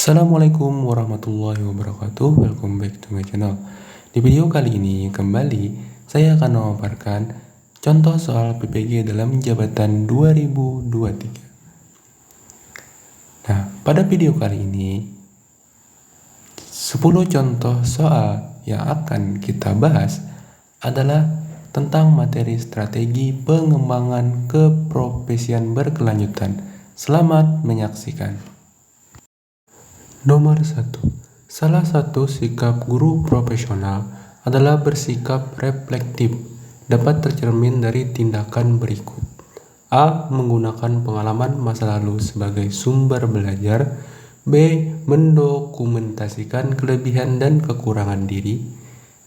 Assalamualaikum warahmatullahi wabarakatuh. Welcome back to my channel. Di video kali ini kembali saya akan memaparkan contoh soal PPG dalam jabatan 2023. Nah, pada video kali ini 10 contoh soal yang akan kita bahas adalah tentang materi strategi pengembangan keprofesian berkelanjutan. Selamat menyaksikan. Nomor 1. Salah satu sikap guru profesional adalah bersikap reflektif. Dapat tercermin dari tindakan berikut. A. Menggunakan pengalaman masa lalu sebagai sumber belajar. B. Mendokumentasikan kelebihan dan kekurangan diri.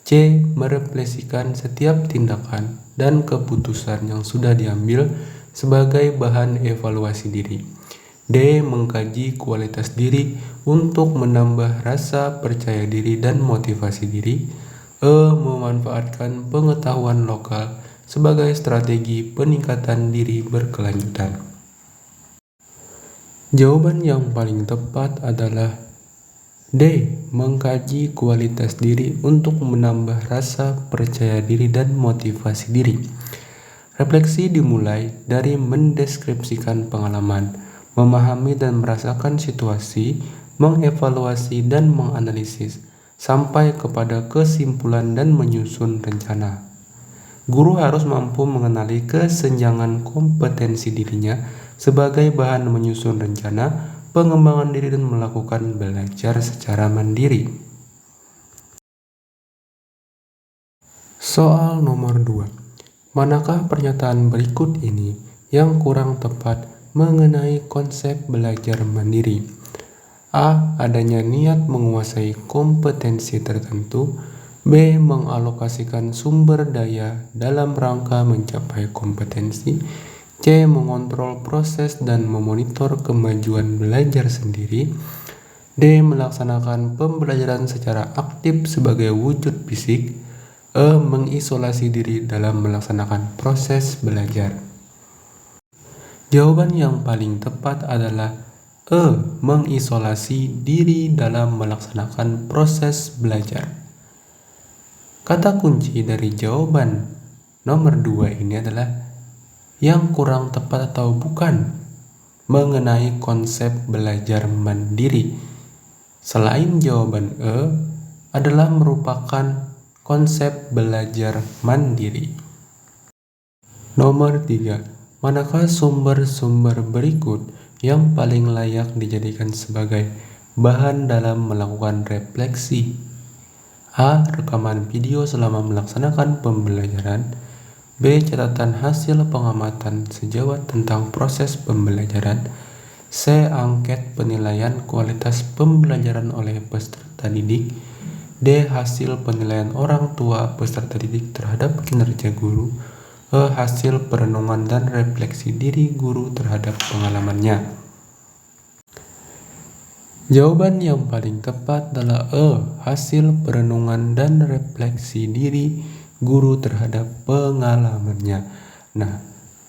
C. Merefleksikan setiap tindakan dan keputusan yang sudah diambil sebagai bahan evaluasi diri. D. Mengkaji kualitas diri untuk menambah rasa percaya diri dan motivasi diri. E. Memanfaatkan pengetahuan lokal sebagai strategi peningkatan diri berkelanjutan. Jawaban yang paling tepat adalah D. Mengkaji kualitas diri untuk menambah rasa percaya diri dan motivasi diri. Refleksi dimulai dari mendeskripsikan pengalaman, memahami dan merasakan situasi, mengevaluasi dan menganalisis, sampai kepada kesimpulan dan menyusun rencana. Guru harus mampu mengenali kesenjangan kompetensi dirinya sebagai bahan menyusun rencana, pengembangan diri dan melakukan belajar secara mandiri. Soal nomor 2. Manakah pernyataan berikut ini yang kurang tepat mengenai konsep belajar mandiri? A. Adanya niat menguasai kompetensi tertentu. B. Mengalokasikan sumber daya dalam rangka mencapai kompetensi. C. Mengontrol proses dan memonitor kemajuan belajar sendiri. D. Melaksanakan pembelajaran secara aktif sebagai wujud fisik. E. Mengisolasi diri dalam melaksanakan proses belajar. Jawaban yang paling tepat adalah E. Mengisolasi diri dalam melaksanakan proses belajar. Kata kunci dari jawaban nomor 2 ini adalah yang kurang tepat atau bukan mengenai konsep belajar mandiri. Selain jawaban E adalah merupakan konsep belajar mandiri. Nomor 3. Manakah sumber-sumber berikut yang paling layak dijadikan sebagai bahan dalam melakukan refleksi? A. Rekaman video selama melaksanakan pembelajaran. B. Catatan hasil pengamatan sejawat tentang proses pembelajaran. C. Angket penilaian kualitas pembelajaran oleh peserta didik. D. Hasil penilaian orang tua peserta didik terhadap kinerja guru. E. Hasil perenungan dan refleksi diri guru terhadap pengalamannya. Jawaban yang paling tepat adalah E. Hasil perenungan dan refleksi diri guru terhadap pengalamannya. Nah,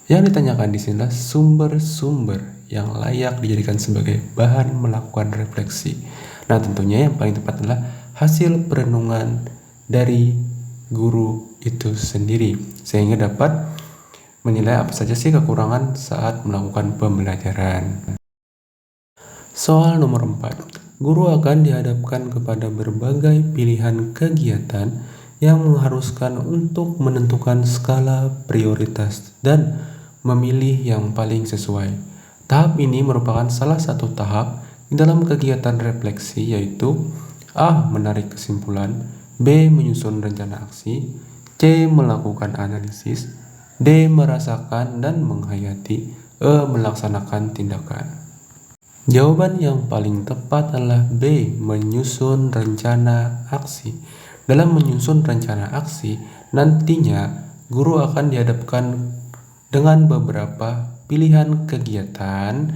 yang ditanyakan di sini adalah sumber-sumber yang layak dijadikan sebagai bahan melakukan refleksi. Nah, tentunya yang paling tepat adalah hasil perenungan dari guru itu sendiri, sehingga dapat menilai apa saja sih kekurangan saat melakukan pembelajaran. Soal nomor 4. Guru akan dihadapkan kepada berbagai pilihan kegiatan yang mengharuskan untuk menentukan skala prioritas dan memilih yang paling sesuai. Tahap ini merupakan salah satu tahap di dalam kegiatan refleksi, yaitu A. Menarik kesimpulan. B. Menyusun rencana aksi. C. Melakukan analisis. D. Merasakan dan menghayati. E. Melaksanakan tindakan. Jawaban yang paling tepat adalah B. Menyusun rencana aksi. Dalam menyusun rencana aksi, nantinya guru akan dihadapkan dengan beberapa pilihan kegiatan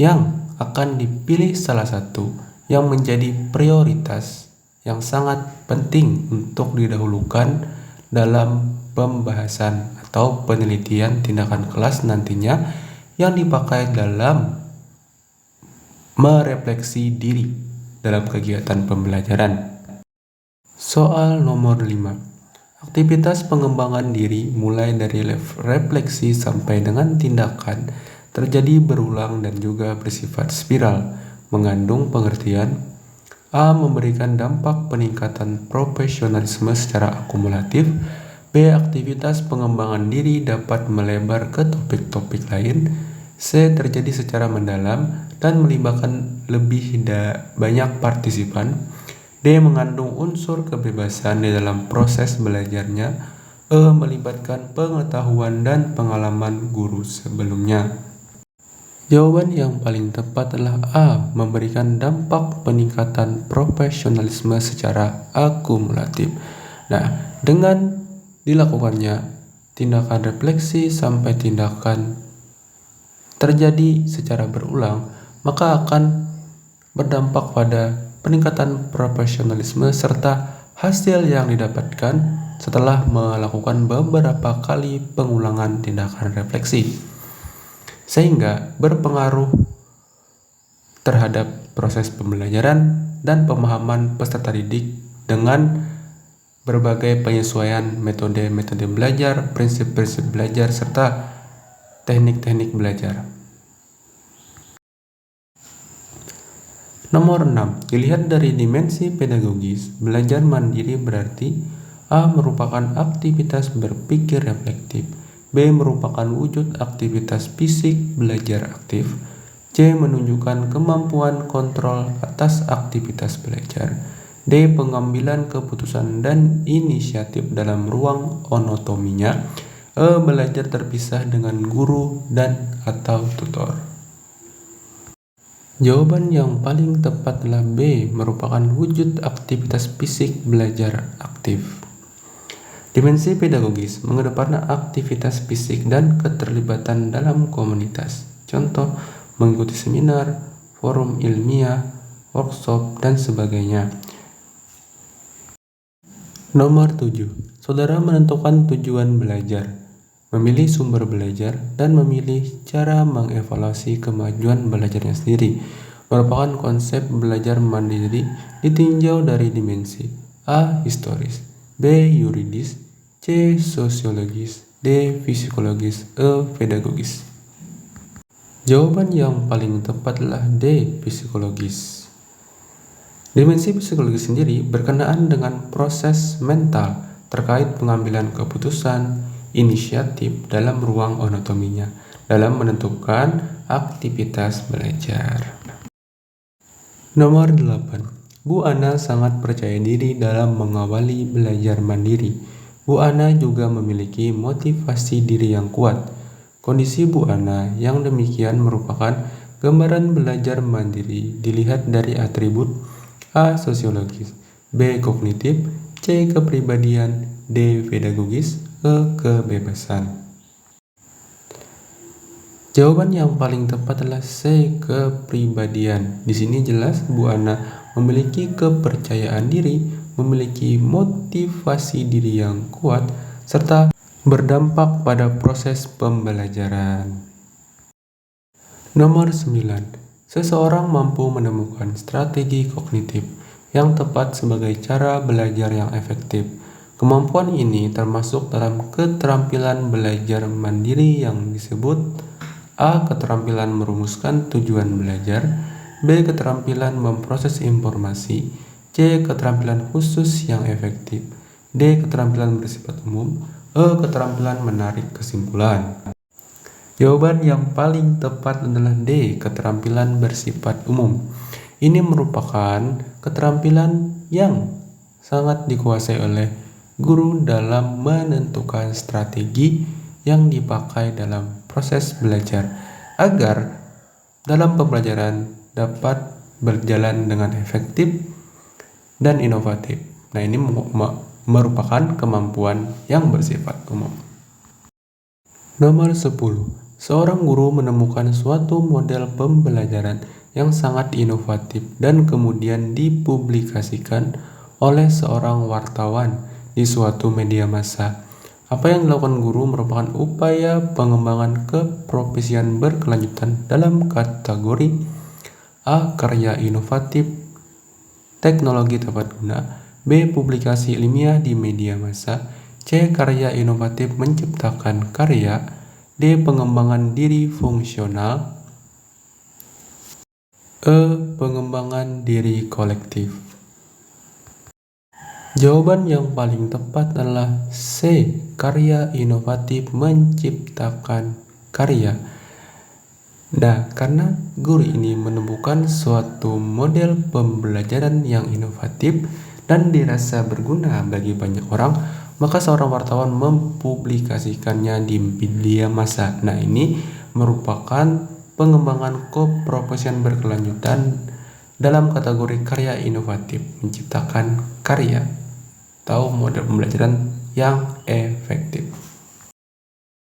yang akan dipilih salah satu yang menjadi prioritas yang sangat penting untuk didahulukan dalam pembahasan atau penelitian tindakan kelas nantinya yang dipakai dalam merefleksi diri dalam kegiatan pembelajaran. Soal nomor 5. Aktivitas pengembangan diri mulai dari refleksi sampai dengan tindakan terjadi berulang dan juga bersifat spiral, mengandung pengertian A. Memberikan dampak peningkatan profesionalisme secara akumulatif. B. Aktivitas pengembangan diri dapat melebar ke topik-topik lain. C. Terjadi secara mendalam dan melibatkan lebih banyak partisipan. D. Mengandung unsur kebebasan di dalam proses belajarnya. E. Melibatkan pengetahuan dan pengalaman guru sebelumnya. Jawaban yang paling tepat adalah A. Memberikan dampak peningkatan profesionalisme secara akumulatif. Nah, dengan dilakukannya tindakan refleksi sampai tindakan terjadi secara berulang, maka akan berdampak pada peningkatan profesionalisme serta hasil yang didapatkan setelah melakukan beberapa kali pengulangan tindakan refleksi, sehingga berpengaruh terhadap proses pembelajaran dan pemahaman peserta didik dengan berbagai penyesuaian metode-metode belajar, prinsip-prinsip belajar, serta teknik-teknik belajar. Nomor 6. Dilihat dari dimensi pedagogis, belajar mandiri berarti A. Merupakan aktivitas berpikir reflektif. B. Merupakan wujud aktivitas fisik belajar aktif. C. Menunjukkan kemampuan kontrol atas aktivitas belajar. D. Pengambilan keputusan dan inisiatif dalam ruang otonominya. E. Belajar terpisah dengan guru dan atau tutor. Jawaban yang paling tepat adalah B. Merupakan wujud aktivitas fisik belajar aktif. Dimensi pedagogis mengedepankan aktivitas fisik dan keterlibatan dalam komunitas. Contoh, mengikuti seminar, forum ilmiah, workshop, dan sebagainya. Nomor 7. Saudara menentukan tujuan belajar, memilih sumber belajar, dan memilih cara mengevaluasi kemajuan belajarnya sendiri. Merupakan konsep belajar mandiri ditinjau dari dimensi A. Historis, B. Yuridis, C. Sosiologis, D. Psikologis, E. Pedagogis. Jawaban yang paling tepat adalah D. Psikologis. Dimensi psikologis sendiri berkenaan dengan proses mental terkait pengambilan keputusan, inisiatif dalam ruang otonominya dalam menentukan aktivitas belajar. Nomor 8. Bu Ana sangat percaya diri dalam mengawali belajar mandiri. Bu Ana juga memiliki motivasi diri yang kuat. Kondisi Bu Ana yang demikian merupakan gambaran belajar mandiri dilihat dari atribut A. Sosiologis, B. Kognitif, C. Kepribadian, D. Pedagogis, E. Kebebasan. Jawaban yang paling tepat adalah C. Kepribadian. Di sini jelas Bu Ana memiliki kepercayaan diri, memiliki motivasi diri yang kuat, serta berdampak pada proses pembelajaran. Nomor 9. Seseorang mampu menemukan strategi kognitif yang tepat sebagai cara belajar yang efektif. Kemampuan ini termasuk dalam keterampilan belajar mandiri yang disebut A. Keterampilan merumuskan tujuan belajar, B. Keterampilan memproses informasi, C. Keterampilan khusus yang efektif, D. Keterampilan bersifat umum, E. Keterampilan menarik kesimpulan. Jawaban yang paling tepat adalah D. Keterampilan bersifat umum. Ini merupakan keterampilan yang sangat dikuasai oleh guru dalam menentukan strategi yang dipakai dalam proses belajar agar dalam pembelajaran dapat berjalan dengan efektif dan inovatif. Nah, ini merupakan kemampuan yang bersifat umum. Nomor 10. Seorang guru menemukan suatu model pembelajaran yang sangat inovatif dan kemudian dipublikasikan oleh seorang wartawan di suatu media massa. Apa yang dilakukan guru merupakan upaya pengembangan keprofesian berkelanjutan dalam kategori A. Karya inovatif, teknologi tepat guna. B. Publikasi ilmiah di media massa. C. Karya inovatif menciptakan karya. D. Pengembangan diri fungsional. E. Pengembangan diri kolektif. Jawaban yang paling tepat adalah C. Karya inovatif menciptakan karya. Nah, karena guru ini menemukan suatu model pembelajaran yang inovatif dan dirasa berguna bagi banyak orang, maka seorang wartawan mempublikasikannya di media massa. Nah, ini merupakan pengembangan keprofesian berkelanjutan dalam kategori karya inovatif, menciptakan karya atau model pembelajaran yang efektif.